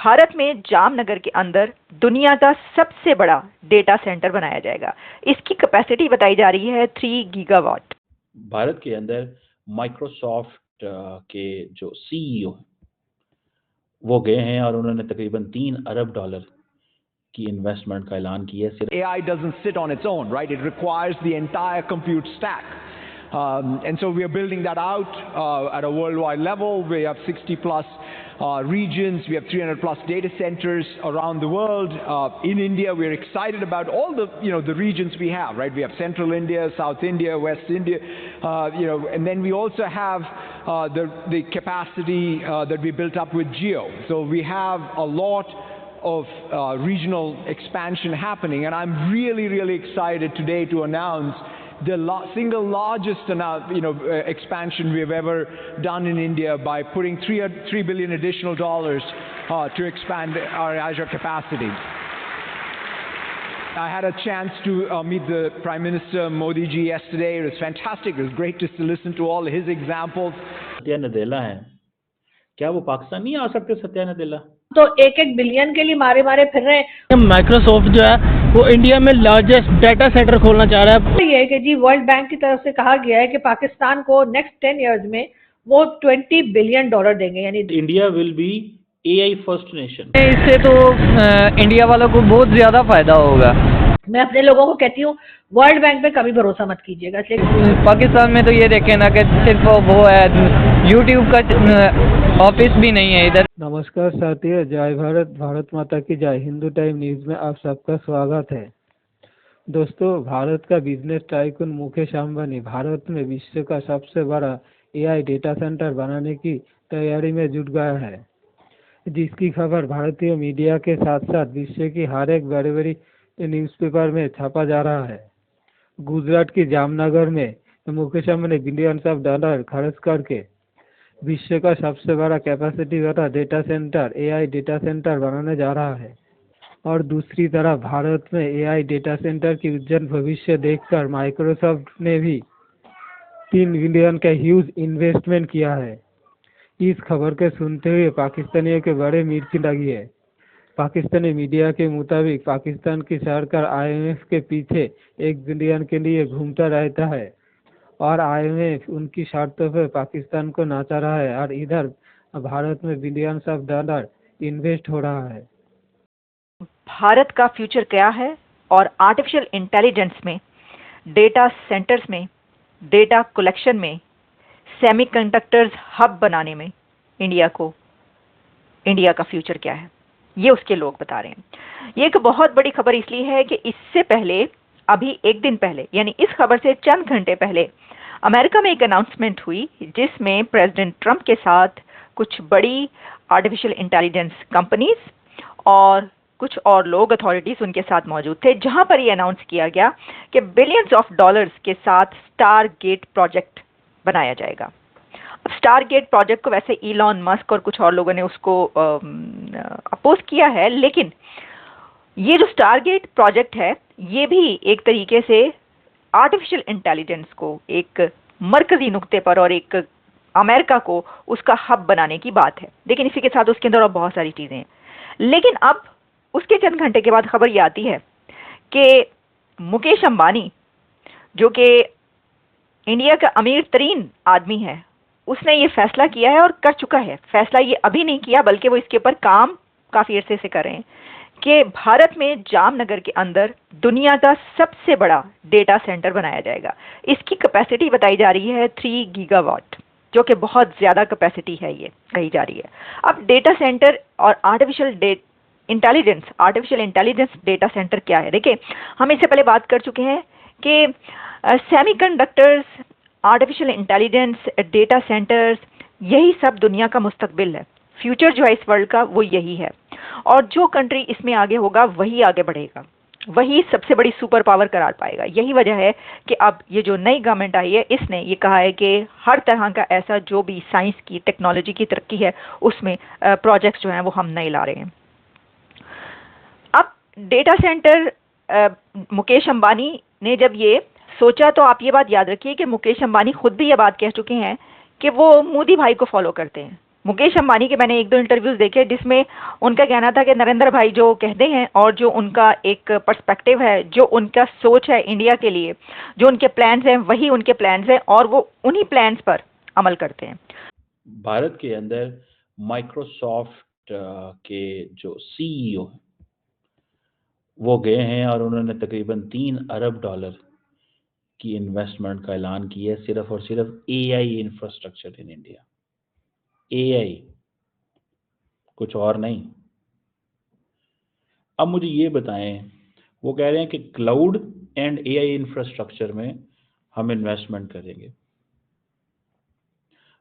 भारत में जामनगर के अंदर दुनिया का सबसे बड़ा डेटा सेंटर बनाया जाएगा। इसकी कैपेसिटी बताई जा रही है 3 गीगावाट। भारत के अंदर माइक्रोसॉफ्ट के जो सीईओ वो गए हैं और उन्होंने तकरीबन $3 अरब की इन्वेस्टमेंट का ऐलान किया है। AI doesn't sit on its own, right? It requires the entire compute stack. And so we are building that out at a worldwide level. We have 60 plus regions. We have 300 plus data centers around the world. In India, we're excited about all the regions we have, right? We have Central India, South India, West India, and then we also have the capacity that we built up with Geo. So we have a lot of regional expansion happening, and I'm really, really excited today to announce the single largest expansion we've ever done in India by putting $3 billion additional to expand our Azure capacity. I had a chance to meet the Prime Minister Modi ji yesterday. It was fantastic. It was great to listen to all his examples. Satya नदेला है, क्या वो पाकिस्तान नहीं आ सकते? सत्या नदेला तो 1-1 billion के लिए मारे फिर रहे हैं। माइक्रोसॉफ्ट जो है वो इंडिया में लार्जेस्ट डाटा सेंटर खोलना चाह रहा है। ये है कि जी वर्ल्ड बैंक की तरफ से कहा गया है कि पाकिस्तान को नेक्स्ट 10 इयर्स में वो $20 बिलियन देंगे, यानी India will be AI first nation. इससे तो इंडिया वालों को बहुत ज्यादा फायदा होगा। मैं अपने लोगों को कहती हूँ वर्ल्ड बैंक पे कभी भरोसा मत कीजिएगा। इसलिए पाकिस्तान में तो ये देखें ना कि सिर्फ वो है, यूट्यूब का ऑफिस भी नहीं है इधर। नमस्कार साथियों, जय भारत, भारत माता की जय। हिंदू टाइम न्यूज में आप सबका स्वागत है। दोस्तों, भारत का बिजनेस टाइकून मुकेश अंबानी भारत में विश्व का सबसे बड़ा AI डेटा सेंटर बनाने की तैयारी में जुट गया है, जिसकी खबर भारतीय मीडिया के साथ साथ विश्व की हर एक बड़ी बड़ी न्यूज़पेपर में छापा जा रहा है। गुजरात की जामनगर में Mukesh Ambani billions of dollar खर्च करके विश्व का सबसे बड़ा कैपेसिटी वाला data centre AI data centre बनाने जा रहा है। और दूसरी तरफ भारत में AI डेटा सेंटर की उज्जवल भविष्य देखकर माइक्रोसॉफ्ट ने भी 3 बिलियन का ह्यूज इन्वेस्टमेंट किया है। इस खबर को सुनते हुए पाकिस्तानियों के बड़े मिर्ची लगी है। पाकिस्तानी मीडिया के मुताबिक पाकिस्तान की सरकार IMF के पीछे 1 बिलियन के लिए घूमता रहता है और IMF उनकी शर्तों पर पाकिस्तान को नाचा रहा है, और इधर भारत में बिलियंस ऑफ डॉलर इन्वेस्ट हो रहा है। भारत का फ्यूचर क्या है और आर्टिफिशियल इंटेलिजेंस में, डेटा सेंटर्स में, डेटा कलेक्शन में, सेमीकंडक्टर्स हब बनाने में इंडिया का फ्यूचर क्या है, ये उसके लोग बता रहे हैं। ये एक बहुत बड़ी खबर इसलिए है कि इससे पहले, अभी एक दिन पहले, यानी इस खबर से चंद घंटे पहले अमेरिका में एक अनाउंसमेंट हुई जिसमें प्रेसिडेंट ट्रंप के साथ कुछ बड़ी आर्टिफिशियल इंटेलिजेंस कंपनीज और कुछ और लोग, अथॉरिटीज उनके साथ मौजूद थे, जहां पर ये अनाउंस किया गया कि बिलियंस ऑफ डॉलर्स के साथ स्टारगेट प्रोजेक्ट बनाया जाएगा। अब स्टारगेट प्रोजेक्ट को वैसे इलॉन मस्क और कुछ और लोगों ने उसको अपोज किया है, लेकिन ये जो स्टारगेट प्रोजेक्ट है ये भी एक तरीके से आर्टिफिशियल इंटेलिजेंस को एक मरकजी नुक्ते पर और एक अमेरिका को उसका हब बनाने की बात है। लेकिन इसी के साथ उसके अंदर और बहुत सारी चीजें हैं। लेकिन अब उसके चंद घंटे के बाद खबर ये आती है कि मुकेश अंबानी, जो कि इंडिया का अमीर तरीन आदमी है, उसने ये फैसला किया है और कर चुका है। फैसला ये अभी नहीं किया, बल्कि वो इसके ऊपर काम काफी अरसे से कर रहे हैं कि भारत में जामनगर के अंदर दुनिया का सबसे बड़ा डेटा सेंटर बनाया जाएगा। इसकी कैपेसिटी बताई जा रही है 3 गीगावाट, जो कि बहुत ज्यादा कैपेसिटी है, ये कही जा रही है। अब डेटा सेंटर और आर्टिफिशियल इंटेलिजेंस डेटा सेंटर क्या है? देखिए, हम इससे पहले बात कर चुके हैं कि semiconductors, artificial intelligence, data centres, यही सब दुनिया का मुस्तकबिल है। फ्यूचर जो है इस वर्ल्ड का वो यही है, और जो कंट्री इसमें आगे होगा वही आगे बढ़ेगा, वही सबसे बड़ी सुपर पावर करार पाएगा। यही वजह है कि अब ये जो नई गवर्नमेंट आई है, इसने ये कहा है कि हर तरह का ऐसा जो भी साइंस की, टेक्नोलॉजी की तरक्की है, उसमें प्रोजेक्ट्स जो हैं वो हम नए ला रहे हैं। अब डेटा सेंटर, मुकेश अंबानी ने जब ये सोचा, तो आप ये बात याद रखिए कि मुकेश अंबानी खुद भी ये बात कह चुके हैं कि वो मोदी भाई को फॉलो करते हैं। मुकेश अंबानी के मैंने एक दो इंटरव्यूज देखे जिसमें उनका कहना था कि नरेंद्र भाई जो कहते हैं और जो उनका एक पर्सपेक्टिव है, जो उनका सोच है इंडिया के लिए, जो उनके प्लान्स हैं वही उनके प्लान्स हैं और वो उन्हीं प्लान्स पर अमल करते हैं। भारत के अंदर माइक्रोसॉफ्ट के जो सीईओ हैं वो गए हैं और उन्होंने तकरीबन $3 अरब की इन्वेस्टमेंट का ऐलान किया है सिर्फ और सिर्फ AI infrastructure in India. AI, कुछ और नहीं। अब मुझे ये बताएं, वो कह रहे हैं कि क्लाउड एंड एआई इंफ्रास्ट्रक्चर में हम इन्वेस्टमेंट करेंगे।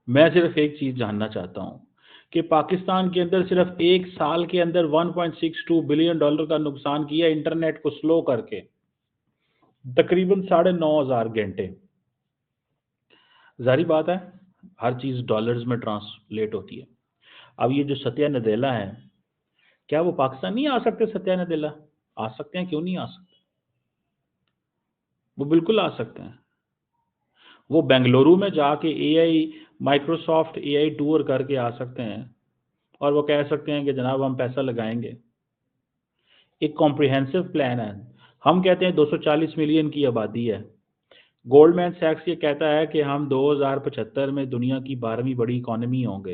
मैं सिर्फ एक चीज जानना चाहता हूं कि पाकिस्तान के अंदर सिर्फ एक साल के अंदर $1.62 बिलियन का नुकसान किया इंटरनेट को स्लो करके, तकरीबन 9,500 घंटे। जारी बात है हर चीज डॉलर्स में ट्रांसलेट होती है। अब ये जो सत्या नदेला है, क्या वो पाकिस्तान नहीं आ सकते? सत्या नदेला आ सकते हैं, क्यों नहीं आ सकते? वो बिल्कुल आ सकते हैं। वो बेंगलुरु में जाके एआई माइक्रोसॉफ्ट एआई टूर करके आ सकते हैं और वो कह सकते हैं कि जनाब हम पैसा लगाएंगे। एक कॉम्प्रिहेंसिव प्लान है। हम कहते हैं 240 मिलियन की आबादी है। गोल्डमैन सैक्स ये कहता है कि हम 2075 में दुनिया की 12वीं बड़ी इकोनॉमी होंगे।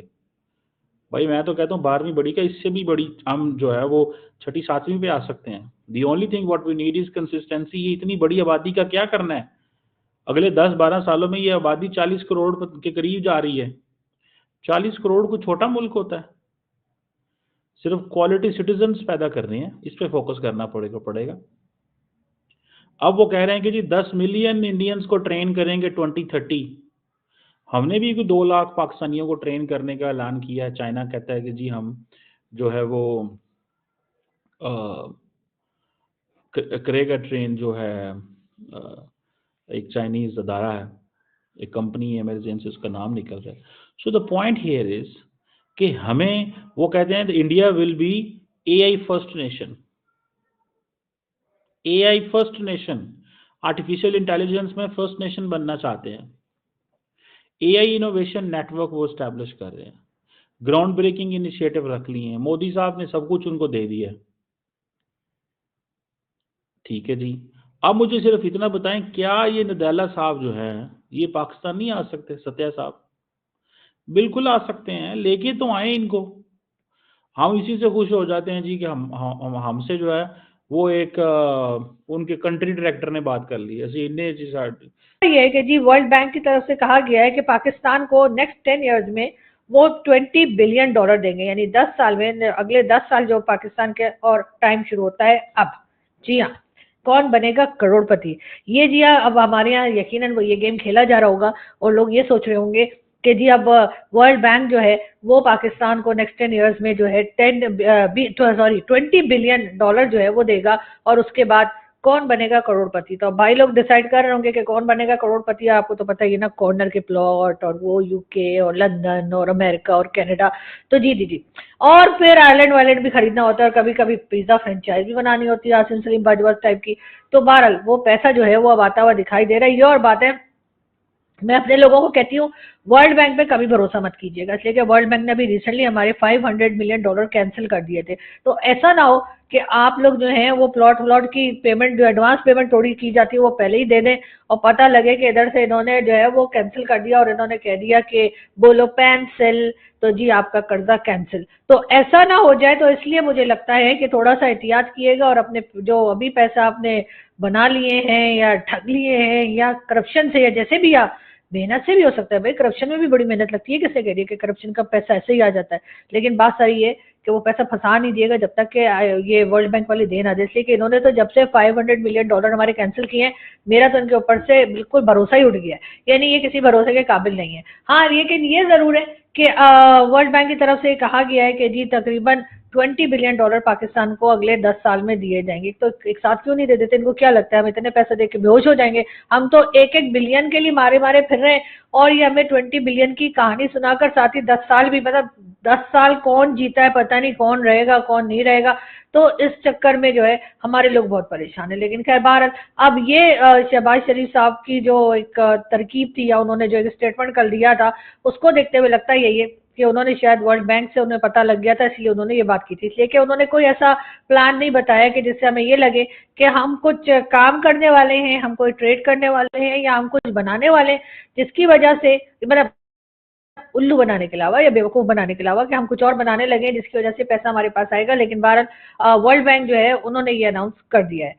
भाई मैं तो कहता हूँ 12वीं बड़ी का इससे भी बड़ी हम जो है वो 6ठी 7वीं पे आ सकते हैं। The only thing what we need is consistency. ये इतनी बड़ी आबादी का क्या करना है? अगले 10-12 सालों में ये आबादी 40 करोड़ के करीब जा रही है। 40 करोड़ को छोटा मुल्क होता है। सिर्फ क्वालिटी सिटीजन्स पैदा करने हैं, इस पे फोकस करना पड़ेगा। अब वो कह रहे हैं कि जी 10 मिलियन इंडियंस को ट्रेन करेंगे 2030। हमने भी 2 लाख पाकिस्तानियों को ट्रेन करने का ऐलान किया है। चाइना कहता है कि जी हम जो है वो करेगा ट्रेन जो है एक चाइनीज अदारा है, एक कंपनी है, मेरे ज़हन से उसका नाम निकल रहा है। So the point here is कि हमें वो कहते हैं India will be AI first nation. AI first nation, artificial intelligence में फर्स्ट नेशन बनना चाहते हैं। एआई इनोवेशन नेटवर्क वो स्टैब्लिश कर रहे हैं। ग्राउंड ब्रेकिंग इनिशिएटिव रख लिए हैं। मोदी साहब ने सब कुछ उनको दे दिया। ठीक है जी। अब मुझे सिर्फ इतना बताएं, क्या ये नदैला साहब जो है ये पाकिस्तान नहीं आ सकते? सत्या साहब बिल्कुल आ सकते हैं, लेके तो आए इनको। हम इसी से खुश हो जाते हैं जी कि हमसे जो है वो एक उनके कंट्री डायरेक्टर ने बात कर ली। ऐसे इन्हें जी ये है कि जी वर्ल्ड बैंक की तरफ से कहा गया है कि पाकिस्तान को नेक्स्ट 10 इयर्स में वो $20 बिलियन देंगे, यानी 10 साल में, अगले 10 साल जो पाकिस्तान के और टाइम शुरू होता है अब। जी हाँ, कौन बनेगा करोड़पति? ये जी हाँ, अब हमारे यहाँ यकीनन वो ये गेम खेला जा रहा होगा और लोग ये सोच रहे होंगे कि जी अब वर्ल्ड बैंक जो है वो पाकिस्तान को नेक्स्ट 10 इयर्स में जो है $20 बिलियन जो है वो देगा और उसके बाद कौन बनेगा करोड़पति। तो भाई लोग डिसाइड कर रहे होंगे कि कौन बनेगा करोड़पति। आपको तो पता ही है ना, कॉर्नर के प्लॉट और वो यूके और लंदन और अमेरिका और कनाडा। तो जी और फिर आयरलैंड वायरलैंड भी खरीदना होता है और कभी कभी पिज्जा फ्रेंचाइज भी बनानी होती है आसिम सलीम बाजवा टाइप की। तो बहरहाल वो पैसा जो है वो अब आता हुआ दिखाई दे रहा है। ये और बात है, मैं अपने लोगों को कहती हूँ वर्ल्ड बैंक पे कभी भरोसा मत कीजिएगा, इसलिए कि वर्ल्ड बैंक ने अभी रिसेंटली हमारे $500 मिलियन कैंसिल कर दिए थे। तो ऐसा ना हो कि आप लोग जो हैं वो प्लॉट की पेमेंट, जो एडवांस पेमेंट थोड़ी की जाती है वो पहले ही दे दें और पता लगे कि इधर से इन्होंने जो है वो कैंसिल कर दिया और इन्होंने कह दिया कि बोलो पेंसिल, तो जी आपका कर्जा कैंसिल। तो ऐसा ना हो जाए, तो इसलिए मुझे लगता है कि थोड़ा सा एहतियात किएगा और अपने जो अभी पैसा आपने बना लिए हैं या ठग लिए हैं या करप्शन से या जैसे भी, या मेहनत से भी हो सकता है, भाई करप्शन में भी बड़ी मेहनत लगती है, किससे कह रही है कि करप्शन का पैसा ऐसे ही आ जाता है। लेकिन बात सारी है कि वो पैसा फंसा नहीं दिएगा जब तक कि ये वर्ल्ड बैंक वाले दे ना दे, इसलिए कि इन्होंने तो जब से $500 मिलियन हमारे कैंसिल किए हैं, मेरा तो इनके ऊपर से बिल्कुल भरोसा ही उठ गया है, यानी ये किसी भरोसे के काबिल नहीं है। हाँ, लेकिन ये जरूर है कि वर्ल्ड बैंक की तरफ से कहा गया है कि जी तकरीबन $20 बिलियन पाकिस्तान को अगले 10 साल में दिए जाएंगे। तो एक साथ क्यों नहीं दे देते? इनको क्या लगता है हम इतने पैसे दे के बेहोश हो जाएंगे? हम तो एक बिलियन के लिए मारे फिर रहे हैं और ये हमें 20 बिलियन की कहानी सुनाकर साथ ही 10 साल भी, मतलब 10 साल कौन जीता है पता नहीं, कौन रहेगा कौन नहीं रहेगा। तो इस चक्कर में जो है हमारे लोग बहुत परेशान है। लेकिन खैर बहरहाल अब ये शहबाज शरीफ साहब की जो एक तरकीब थी या उन्होंने जो एक स्टेटमेंट कल दिया था, उसको देखते हुए लगता है ये कि उन्होंने शायद वर्ल्ड बैंक से उन्हें पता लग गया था, इसलिए उन्होंने ये बात की थी। इसलिए कि उन्होंने कोई ऐसा प्लान नहीं बताया कि जिससे हमें ये लगे कि हम कुछ काम करने वाले हैं, हम कोई ट्रेड करने वाले हैं या हम कुछ बनाने वाले हैं, जिसकी वजह से मतलब उल्लू बनाने के अलावा या बेवकूफ बनाने के अलावा कि हम कुछ और बनाने लगे जिसकी वजह से पैसा हमारे पास आएगा। लेकिन बहरहाल वर्ल्ड बैंक जो है उन्होंने ये अनाउंस कर दिया है।